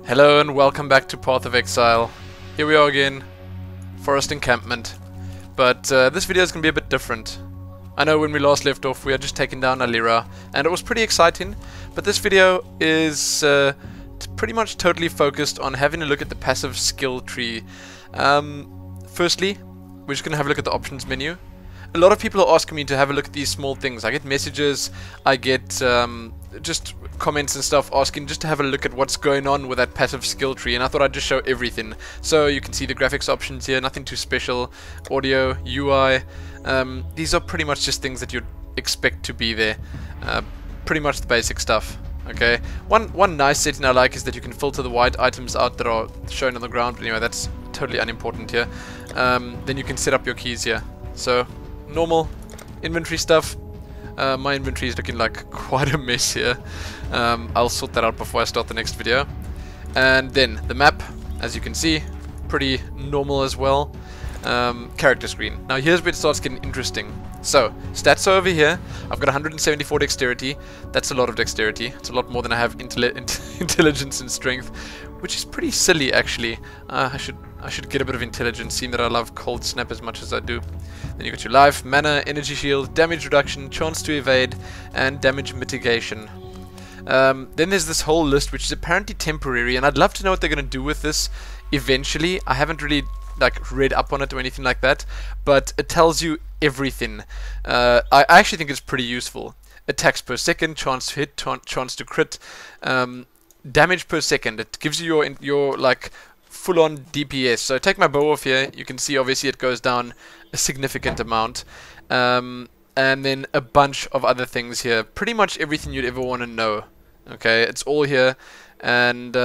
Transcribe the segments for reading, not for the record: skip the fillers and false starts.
Hello and welcome back to Path of Exile. Here we are again, forest encampment. But this video is going to be a bit different. I know when we last left off we had just taken down Alira and it was pretty exciting, but this video is pretty much totally focused on having a look at the passive skill tree. Firstly, we're just going to have a look at the options menu. A lot of people are asking me to have a look at these small things. I get messages, I get just comments and stuff asking just to have a look at what's going on with that passive skill tree, and I thought I'd just show everything. So you can see the graphics options here, nothing too special. Audio, UI, these are pretty much just things that you'd expect to be there. Pretty much the basic stuff. Okay, one nice setting I like is that you can filter the white items out that are shown on the ground. But anyway, that's totally unimportant here. Then you can set up your keys here. So normal inventory stuff. My inventory is looking like quite a mess here. I'll sort that out before I start the next video. And then the map, as you can see, pretty normal as well. Character screen. Now here's where it starts getting interesting. So, stats are over here. I've got 174 dexterity. That's a lot of dexterity. It's a lot more than I have intelligence and strength, which is pretty silly actually. I should get a bit of intelligence, seeing that I love cold snap as much as I do. Then you got your life, mana, energy shield, damage reduction, chance to evade, and damage mitigation. Then there's this whole list which is apparently temporary, and I'd love to know what they're going to do with this eventually. I haven't really read up on it or anything like that, but it tells you everything. I actually think it's pretty useful. Attacks per second, chance to hit, chance to crit, damage per second. It gives you your like full-on DPS. So take my bow off here. You can see obviously it goes down a significant amount, and then a bunch of other things here. Pretty much everything you'd ever want to know. Okay, it's all here, and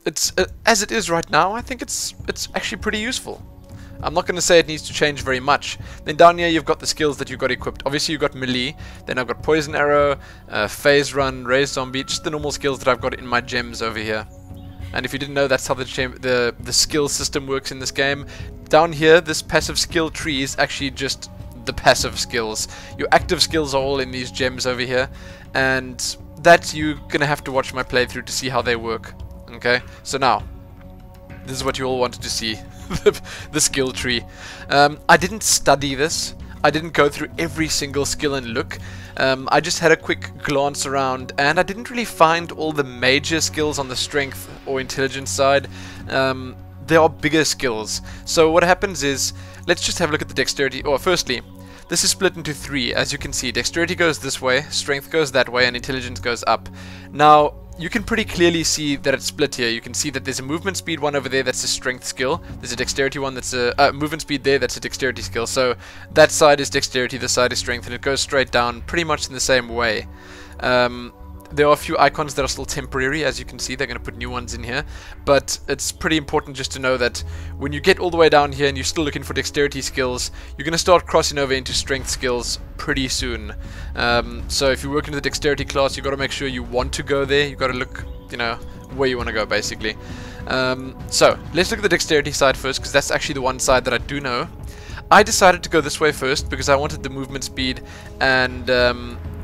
it's as it is right now. I think it's actually pretty useful. I'm not going to say it needs to change very much. Then down here you've got the skills that you've got equipped. Obviously you've got melee, then I've got poison arrow, phase run, raise zombie, just the normal skills that I've got in my gems over here. And if you didn't know, that's how the skill system works in this game. Down here, this passive skill tree is actually just the passive skills. Your active skills are all in these gems over here, and that you're going to have to watch my playthrough to see how they work. Okay, so now, this is what you all wanted to see, the skill tree. I didn't study this. I didn't go through every single skill and look. I just had a quick glance around, and I didn't really find all the major skills on the strength or intelligence side. There are bigger skills. So what happens is, let's just have a look at the dexterity. Or firstly, this is split into three. As you can see, dexterity goes this way, strength goes that way, and intelligence goes up. Now, you can pretty clearly see that it's split here. You can see that there's a movement speed one over there, that's a strength skill. There's a dexterity one that's a movement speed there, that's a dexterity skill. So that side is dexterity, this side is strength, and it goes straight down pretty much in the same way. There are a few icons that are still temporary. As you can see, they're going to put new ones in here, but it's pretty important just to know that when you get all the way down here and you're still looking for dexterity skills, you're going to start crossing over into strength skills pretty soon. So if you work into the dexterity class, you've got to make sure you want to go there. You've got to look, you know, where you want to go basically. So let's look at the dexterity side first, because that's actually the one side that I do know. I decided to go this way first because I wanted the movement speed, and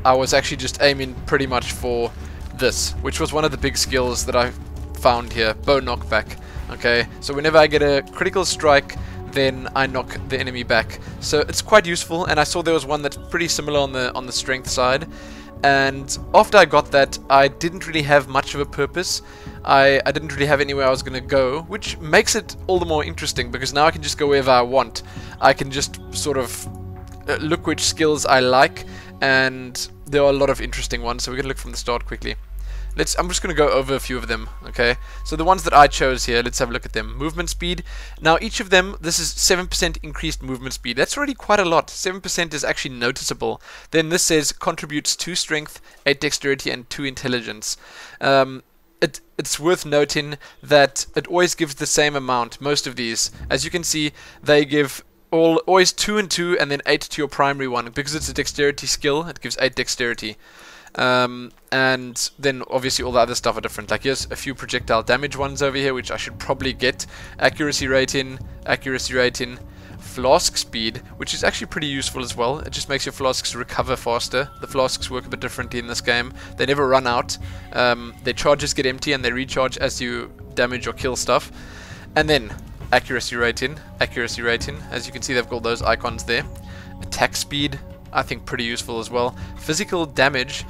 I was actually just aiming pretty much for this, which was one of the big skills that I found here, bow knockback. Okay, so whenever I get a critical strike, then I knock the enemy back. So it's quite useful, and I saw there was one that's pretty similar on the strength side. And after I got that, I didn't really have much of a purpose. I didn't really have anywhere I was going to go, which makes it all the more interesting, because now I can just go wherever I want. I can just sort of look which skills I like, and there are a lot of interesting ones, so we're going to look from the start quickly. I'm just going to go over a few of them, okay? So the ones that I chose here, let's have a look at them. Movement speed. Now each of them, this is 7% increased movement speed. That's already quite a lot. 7% is actually noticeable. Then this says contributes 2 strength, 8 dexterity, and 2 intelligence. It's worth noting that it always gives the same amount, most of these. As you can see, they give always 2 and 2, and then 8 to your primary one. Because it's a dexterity skill, it gives 8 dexterity. And then obviously all the other stuff are different. Like here's a few projectile damage ones over here, which I should probably get. Accuracy rating, Flask speed, which is actually pretty useful as well. It just makes your flasks recover faster. The flasks work a bit differently in this game. They never run out. Their charges get empty and they recharge as you damage or kill stuff. And then accuracy rating. As you can see, they've got those icons there. Attack speed, I think pretty useful as well. Physical damage.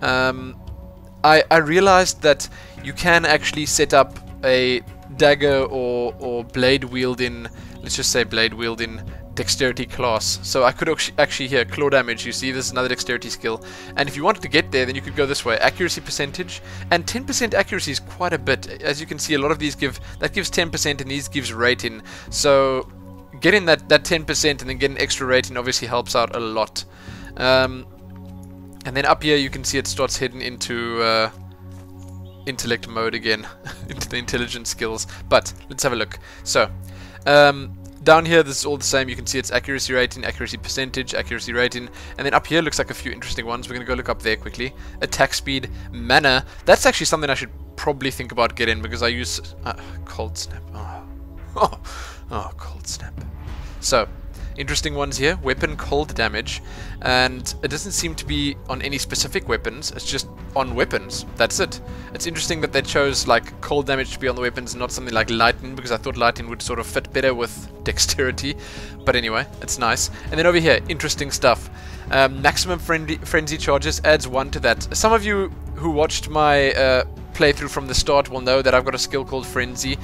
I realized that you can actually set up a dagger or blade wielding, let's just say blade wielding dexterity class. So I could actually here, claw damage, you see this is another dexterity skill, and if you wanted to get there then you could go this way. Accuracy percentage, and 10% accuracy is quite a bit. As you can see, a lot of these gives 10% and these gives rating, so getting that 10% and then getting extra rating obviously helps out a lot. And then up here you can see it starts heading into intellect mode again, into the intelligence skills. But let's have a look. So down here this is all the same. You can see it's accuracy rating, accuracy percentage, accuracy rating, and then up here looks like a few interesting ones. We're gonna go look up there quickly. Attack speed, mana. That's actually something I should probably think about getting, because I use cold snap. Oh, cold snap. So interesting ones here. Weapon cold damage, and it doesn't seem to be on any specific weapons, it's just on weapons. That's it. It's interesting that they chose like cold damage to be on the weapons and not something like lightning, because I thought lightning would sort of fit better with dexterity. But anyway, it's nice. And then over here, interesting stuff. Maximum frenzy charges adds 1 to that. Some of you who watched my playthrough from the start will know that I've got a skill called Frenzy,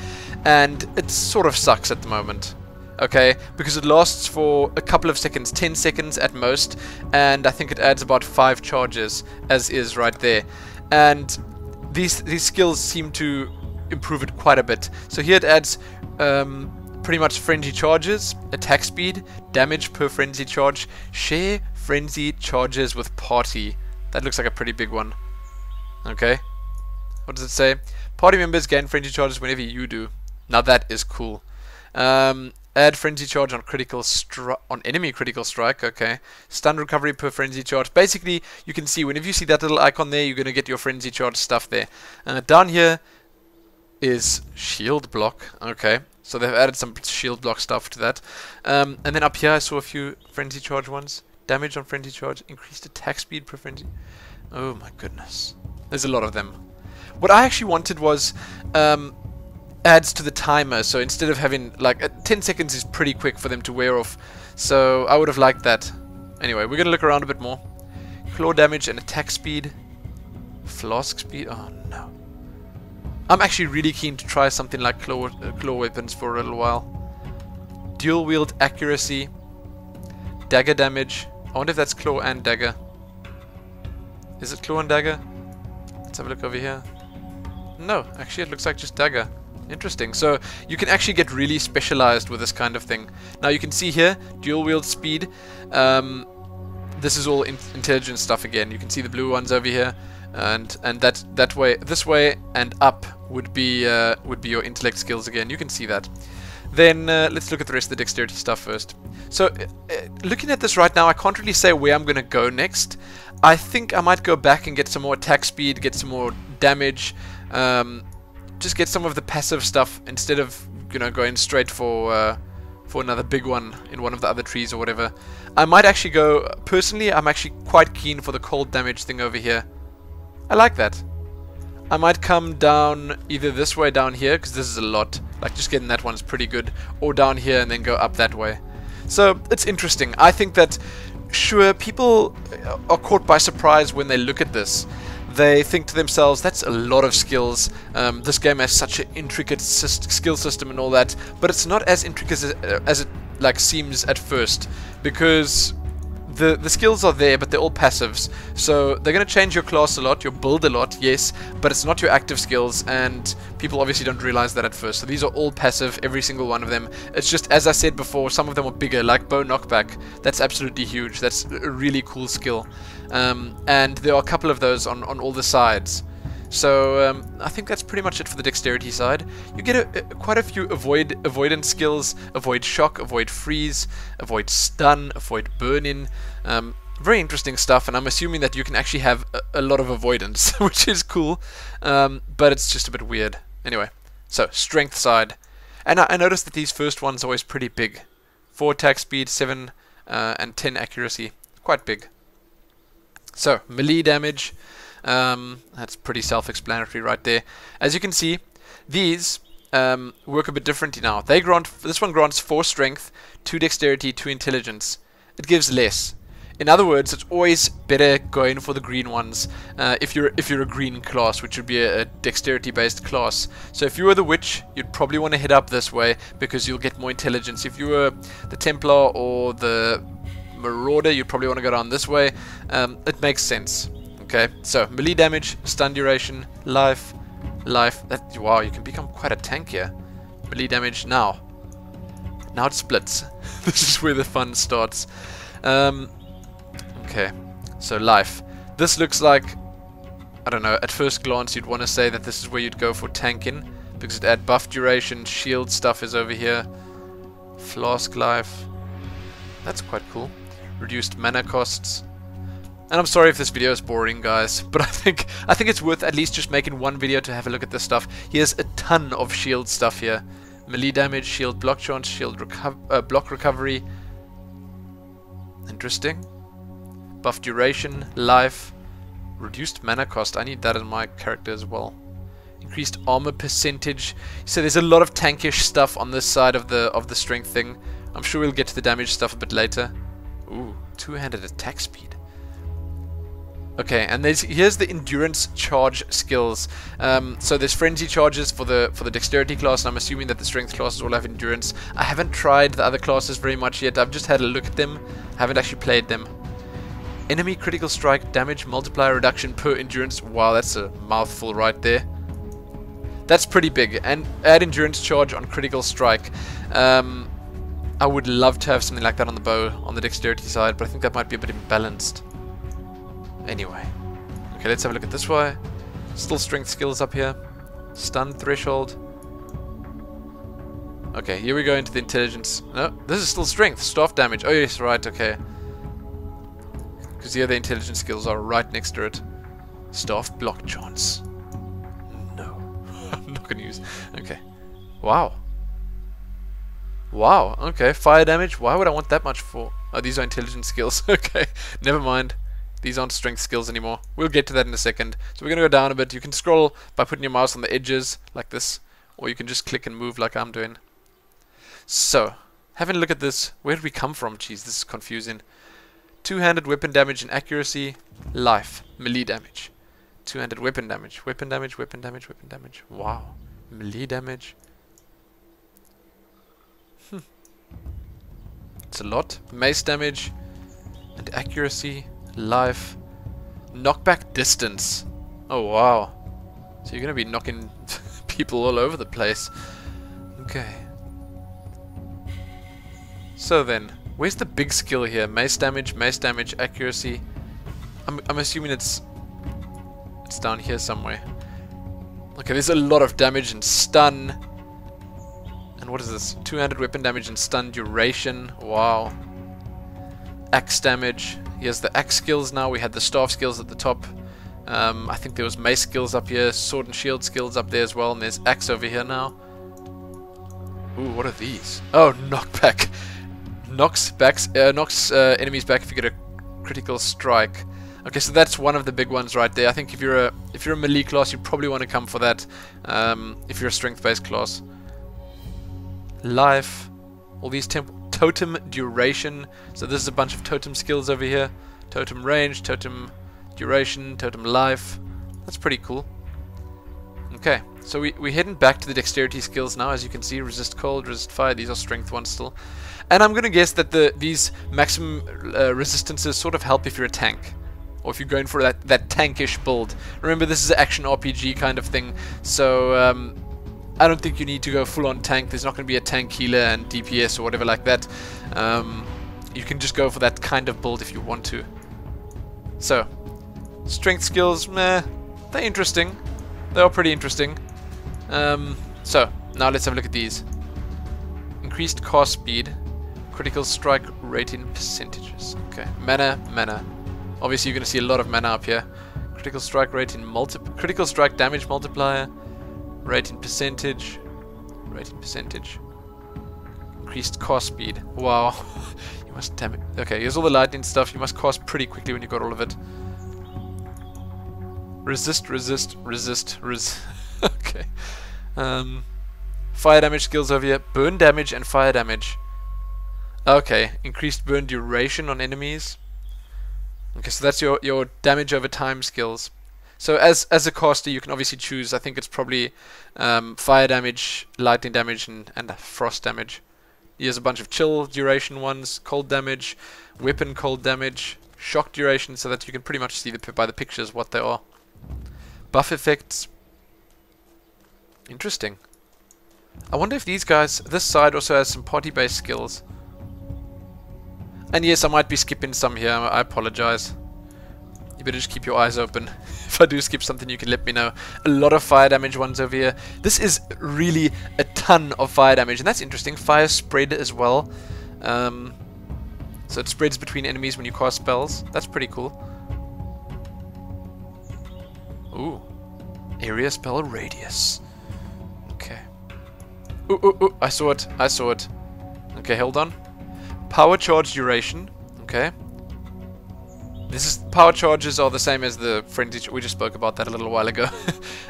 and it sort of sucks at the moment. Okay, because it lasts for a couple of seconds, 10 seconds at most, and I think it adds about 5 charges, as is right there. And these skills seem to improve it quite a bit. So here it adds pretty much frenzy charges, attack speed, damage per frenzy charge, share frenzy charges with party. That looks like a pretty big one. Okay, what does it say? Party members gain frenzy charges whenever you do. Now that is cool. Add frenzy charge on enemy critical strike. Okay, stun recovery per frenzy charge. Basically, you can see whenever you see that little icon there, you're gonna get your frenzy charge stuff there. Down here is shield block. Okay, so they've added some shield block stuff to that. And then up here, I saw a few frenzy charge ones. Damage on frenzy charge, increased attack speed per frenzy. Oh my goodness, there's a lot of them. What I actually wanted was adds to the timer, so instead of having like 10 seconds is pretty quick for them to wear off, so I would have liked that. Anyway, we're gonna look around a bit more. Claw damage and attack speed, flask speed. Oh no, I'm actually really keen to try something like claw weapons for a little while. Dual wield accuracy, dagger damage. I wonder if that's claw and dagger. Is it claw and dagger? Let's have a look over here. No, actually it looks like just dagger. Interesting. So you can actually get really specialized with this kind of thing. Now you can see here, dual wield speed. This is all intelligence stuff again. You can see the blue ones over here, and that way, this way and up would be your intellect skills again. You can see that. Then let's look at the rest of the dexterity stuff first. So looking at this right now, I can't really say where I'm gonna go next. I think I might go back and get some more attack speed, get some more damage. Just get some of the passive stuff instead of, you know, going straight for another big one in one of the other trees or whatever. I might actually go, personally, I'm actually quite keen for the cold damage thing over here. I like that. I might come down either this way down here, because this is a lot, like just getting that one's pretty good, or down here and then go up that way. So it's interesting. I think that, sure, people are caught by surprise when they look at this. They think to themselves, that's a lot of skills, this game has such an intricate skill system and all that, but it's not as intricate as it like seems at first, because the skills are there, but they're all passives. So they're going to change your class a lot, your build a lot, yes, but it's not your active skills, and people obviously don't realize that at first. So these are all passive, every single one of them. It's just, as I said before, some of them are bigger, like bow knockback. That's absolutely huge. That's a really cool skill. And there are a couple of those on all the sides. So I think that's pretty much it for the dexterity side. You get quite a few avoidance skills: avoid shock, avoid freeze, avoid stun, avoid burning. Very interesting stuff, and I'm assuming that you can actually have a lot of avoidance, which is cool, but it's just a bit weird. Anyway, so strength side, and I noticed that these first ones are always pretty big. 4 attack speed, 7 and 10 accuracy. Quite big. So, melee damage, that's pretty self-explanatory right there. As you can see, these work a bit differently now. This one grants 4 strength, 2 dexterity, 2 intelligence. It gives less. In other words, it's always better going for the green ones if you're a green class, which would be a dexterity-based class. So if you were the witch, you'd probably want to head up this way because you'll get more intelligence. If you were the Templar or the Marauder, you'd probably want to go down this way. It makes sense. Okay, so melee damage, stun duration, life. Wow, you can become quite a tank here. Melee damage now. Now it splits. This is where the fun starts. Okay, so life. This looks like, I don't know, at first glance you'd want to say that this is where you'd go for tanking, because it adds buff duration, shield stuff is over here. Flask life. That's quite cool. Reduced mana costs. And I'm sorry if this video is boring, guys, but I think it's worth at least just making one video to have a look at this stuff. Here's a ton of shield stuff here. Melee damage, shield block chance, shield block recovery. Interesting. Buff duration, life, reduced mana cost. I need that in my character as well. Increased armor percentage. So there's a lot of tankish stuff on this side of the strength thing. I'm sure we'll get to the damage stuff a bit later. Ooh, 2-handed attack speed. Okay, and here's the endurance charge skills. So there's frenzy charges for the dexterity class, and I'm assuming that the strength classes all have endurance. I haven't tried the other classes very much yet. I've just had a look at them. I haven't actually played them. Enemy critical strike damage multiplier reduction per endurance. Wow, that's a mouthful right there. That's pretty big. And add endurance charge on critical strike. I would love to have something like that on the bow, on the dexterity side, but I think that might be a bit imbalanced. Anyway. Okay, let's have a look at this way. Still strength skills up here. Stun threshold. Okay, here we go into the intelligence. No, this is still strength. Staff damage. Oh yes, right, okay. Because here the intelligence skills are right next to it. Staff block chance. No. I'm not going to use... Okay. Wow. Wow, okay. Fire damage. Why would I want that much for... Oh, these are intelligence skills. Okay, never mind. These aren't strength skills anymore. We'll get to that in a second. So we're going to go down a bit. You can scroll by putting your mouse on the edges, like this. Or you can just click and move like I'm doing. So, having a look at this. Where did we come from? Jeez, this is confusing. 2-handed weapon damage and accuracy. Life. Melee damage. 2-handed weapon damage. Weapon damage, weapon damage, weapon damage. Wow. Melee damage. It's a lot. Mace damage and accuracy. Life. Knockback distance. Oh wow. So you're going to be knocking people all over the place. Okay. So then, where's the big skill here? Mace damage, accuracy. I'm assuming it's down here somewhere. Okay, there's a lot of damage and stun. And what is this? 2-handed weapon damage and stun duration. Wow. Axe damage. Here's the axe skills now. We had the staff skills at the top. I think there was mace skills up here. Sword and shield skills up there as well. And there's axe over here now. Ooh, what are these? Oh, knockback. Knocks enemies back if you get a critical strike. Okay, so that's one of the big ones right there. I think if you're a melee class, you probably want to come for that. If you're a strength-based class. Life. All these totem duration. So this is a bunch of totem skills over here. Totem range, totem duration, totem life. That's pretty cool. Okay, so we're heading back to the dexterity skills now. As you can see, resist cold, resist fire. These are strength ones still. And I'm going to guess that these maximum resistances sort of help if you're a tank. Or if you're going for that tankish build. Remember, this is an action RPG kind of thing. So I don't think you need to go full on tank. There's not going to be a tank healer and DPS or whatever like that. You can just go for that kind of build if you want to. So, strength skills, meh, they're interesting. They're pretty interesting. So, now let's have a look at these. Increased cast speed. Critical strike rating percentages. Okay, mana. Obviously you're going to see a lot of mana up here. Critical strike rating critical strike damage multiplier. Rating percentage. increased cast speed. Wow. You must damn it. Okay, here's all the lightning stuff. You must cast pretty quickly when you got all of it. Resist. Okay. Fire damage skills over here. Burn damage and fire damage. Okay, increased burn duration on enemies. Okay, so that's your damage over time skills. So as a caster, you can obviously choose. I think it's probably fire damage, lightning damage, and frost damage. Here's a bunch of chill duration ones, cold damage, weapon cold damage, shock duration, so that you can pretty much see by the pictures what they are. Buff effects. Interesting. I wonder if these guys, this side also has some party-based skills. And yes, I might be skipping some here. I apologize. You better just keep your eyes open. If I do skip something, you can let me know. A lot of fire damage ones over here. This is really a ton of fire damage, and that's interesting. Fire spread as well. So it spreads between enemies when you cast spells. That's pretty cool. Ooh. Area spell radius. Okay. Ooh. I saw it. Okay, hold on. Power charge duration. Okay. Power charges are the same as the frenzy. We just spoke about that a little while ago.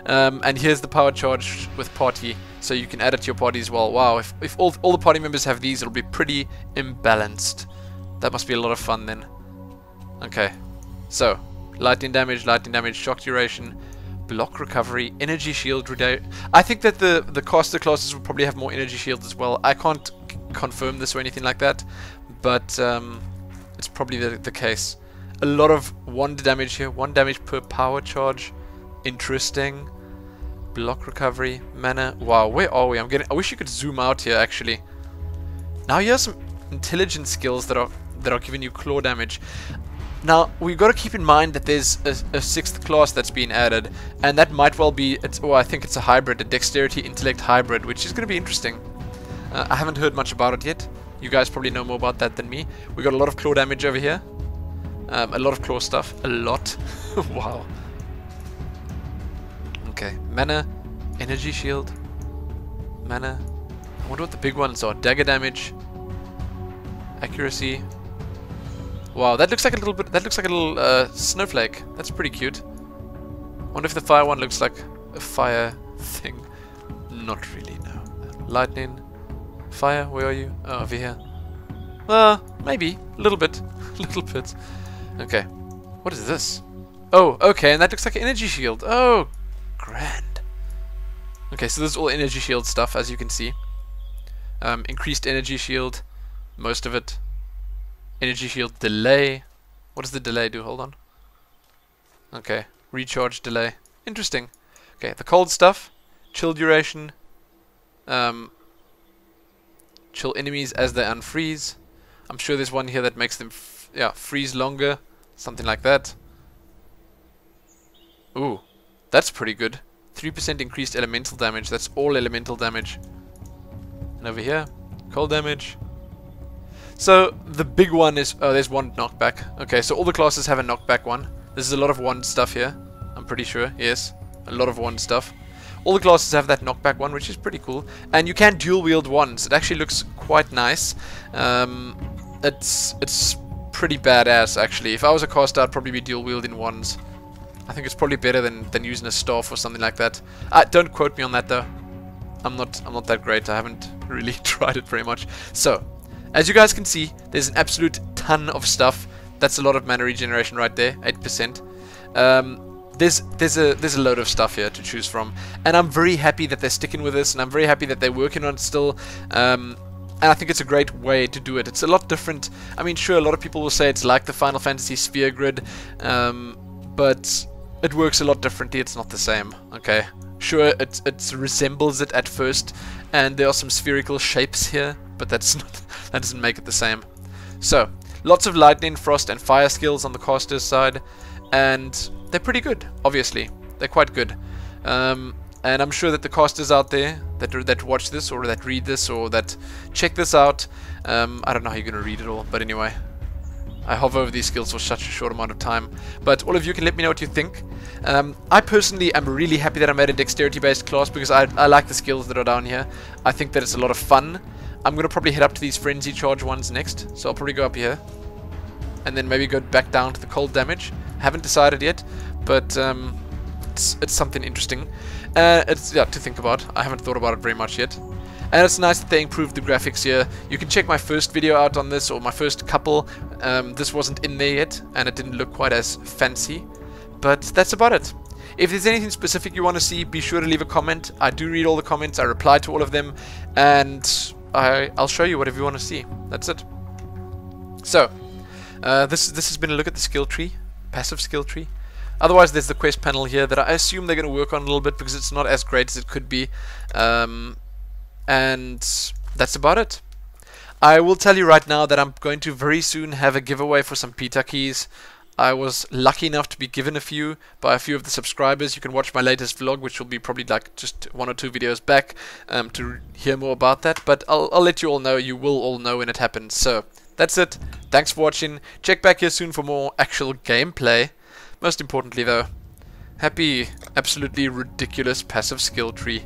And here's the power charge with party, so you can add it to your party as well. Wow, if all the party members have these, it'll be pretty imbalanced. That must be a lot of fun then. Okay, so lightning damage, shock duration, block recovery, energy shield. I think that the caster classes will probably have more energy shields as well. I can't confirm this or anything like that, but it's probably the case. A lot of 1 damage here. 1 damage per power charge. Interesting. Block recovery. Mana. Wow, where are we? I wish you could zoom out here actually. Now here's some intelligence skills that are giving you claw damage. Now we've got to keep in mind that there's a 6th class that's been added, and that might well be I think it's a hybrid, a dexterity intellect hybrid, which is going to be interesting. I haven't heard much about it yet. You guys probably know more about that than me. We got a lot of claw damage over here. A lot of claw stuff. A lot. Wow. Okay. Mana. Energy shield. Mana. I wonder what the big ones are. Dagger damage. Accuracy. Wow, that looks like a little bit. That looks like a little snowflake. That's pretty cute. Wonder if the fire one looks like a fire thing. Not really. No. Lightning. Fire. Where are you? Oh, over here. Maybe a little bit. Little bit. Okay, what is this? Oh, okay, and that looks like an energy shield. Oh, grand. Okay, so this is all energy shield stuff, as you can see. Increased energy shield, most of it. Energy shield delay. What does the delay do? Hold on. Okay, recharge delay. Interesting. Okay, the cold stuff. Chill duration. Chill enemies as they unfreeze. I'm sure there's one here that makes them freeze longer, something like that. Ooh, that's pretty good. 3% increased elemental damage. That's all elemental damage. And over here, cold damage. So the big one is there's 1 knockback. Okay, so all the classes have a knockback one. This is a lot of wand stuff here. I'm pretty sure. Yes, a lot of wand stuff. All the classes have that knockback one, which is pretty cool. And you can dual wield wands. It actually looks quite nice. It's pretty badass actually. If I was a caster, I'd probably be dual wielding wands. I think it's probably better than using a staff or something like that. Don't quote me on that though. I'm not that great. I haven't really tried it very much. So, as you guys can see, there's an absolute ton of stuff. That's a lot of mana regeneration right there, 8%. There's a load of stuff here to choose from, and I'm very happy that they're sticking with this, and I'm very happy that they're working on it still. And I think it's a great way to do it. It's a lot different. I mean, sure, a lot of people will say it's like the Final Fantasy sphere grid, but it works a lot differently. It's not the same. Okay, sure, it resembles it at first, and there are some spherical shapes here, but that doesn't make it the same. So, lots of lightning, frost, and fire skills on the caster's side, and they're pretty good. Obviously, they're quite good. And I'm sure that the casters out there that watch this, or that read this, or that check this out, I don't know how you're going to read it all, but anyway, I hover over these skills for such a short amount of time. But all of you can let me know what you think. I personally am really happy that I made a dexterity based class, because I like the skills that are down here. I think that it's a lot of fun. I'm going to probably head up to these frenzy charge ones next. So I'll probably go up here. And then maybe go back down to the cold damage. Haven't decided yet, but it's something interesting. It's to think about. I haven't thought about it very much yet. And it's nice that they improved the graphics here. You can check my first video out on this, or my first couple. This wasn't in there yet, and it didn't look quite as fancy. But that's about it. If there's anything specific you want to see, be sure to leave a comment. I do read all the comments, I reply to all of them, and I'll show you whatever you want to see. That's it. So, this has been a look at the skill tree, passive skill tree. Otherwise, there's the quest panel here that I assume they're going to work on a little bit because it's not as great as it could be. And that's about it. I will tell you right now that I'm going to very soon have a giveaway for some Pita keys. I was lucky enough to be given a few by a few of the subscribers. You can watch my latest vlog, which will be probably like just 1 or 2 videos back, to hear more about that. But I'll let you all know. You will all know when it happens. So that's it. Thanks for watching. Check back here soon for more actual gameplay. Most importantly though, happy, absolutely ridiculous passive skill tree.